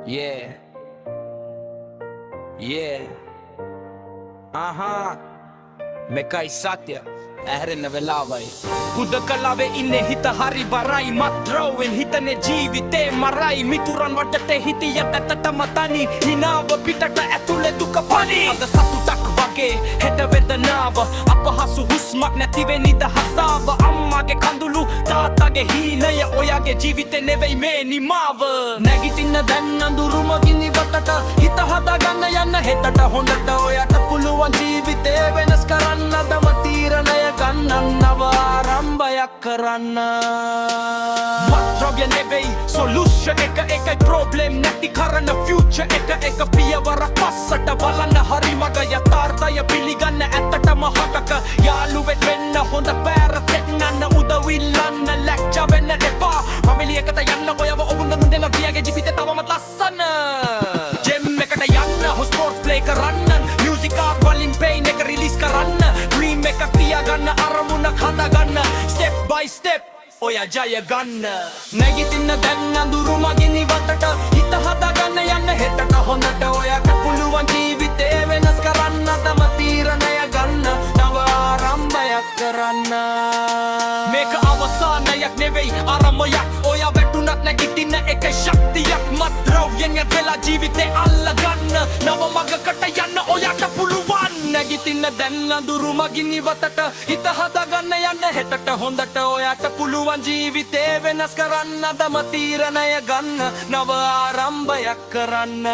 Yeah. Yeah. මේකයි සත්‍ය ඇහැරෙන්න වෙලාවයි හුදකලාවේ ඉන්නේ හිත හරි බරයි මත්ද්‍රව්‍යෙන් හිතනේ ජීවිතේ මරයි මිතුරන් වටට හිටියට ඇත්තටම තනි හිනාව පිටට ඇතුලේ දුක පනි අද සතුටක් වගේ හෙට වේදනාව අපහසු හුස්මක් නැති වෙ නිදහසාව අම්මාගේ කඳුළු තාත්තාගේ හීනය ඔයාගේ ජීවිතේ නෙවෙයි මේ නිමාව නැගිටින්න දැන් අඳුරුම ගිනි වටට හිත හදාගන්න යන්න හෙටට හොඳට ඔයාට පුළුවන් ජීවිතේ වෙනස් කරන්න දම තීරණය ගන්න නව ආරම්භයක් කරන්න මත්ද්‍රව්‍ය නෙවෙයි සොලූෂන් එකයි ප්‍රොබ්ලම් නැති කරන ෆියුචර් එක පියවර පස්සට බලන්න හරි මග යථාර්ථය පිළිගන්න ඇත්තටම හටක යාළුවෙක් වෙන්න හොඳ පැරතෙක් නන්න උදවිල්ලන්න ලැක්චා වෙන්න එපා ෆැමිලි එකට යන්න ඔයව ඔවුන් දෙන පියාගේ ජීවිතේ තවමත් ලස්සන ජිම් එකට යන්න ස්පෝර්ට්ස් ප්ලේ කරන්න මියුසික් ආර්ට් වලින් පේන් එක රිලීස් කරන්න ඩ්‍රීම් එකක් තියාගන්න අරමුණක් හදාගන්න ස්ටෙප් බයි ස්ටෙප් ඔයා ජය ගන්න නැගිටින්න දැන් අඳුරුම ගිනි වටට හිත හදාගන්න යන්න හෙටට හොඳට ඔයාට පුළුවන් ජීවිතේ වෙනස් කරන්න තම තීරණය ගන්න නව ආරම්භයක් කරන්න මේක අවසානයක් නෙවෙයි ආරම්භයක් ඔයා වැටුණත් නැගිටින්න එකයි ශක්තියක් මත්ද්‍රව්‍යෙන් යටලා ජීවිතේ අල්ලගන්න නව මගකට යන්න ඔයාට පුළුවන් නැගිටින්න දැන් අඳුරුම ගිනි වටට හිත හදාගන්න යන්න හෙටට හොඳට ඔයාට පුළුවන් ජීවිතේ වෙනස් කරන්න දම තීරණය ගන්න නව ආරම්භයක් කරන්න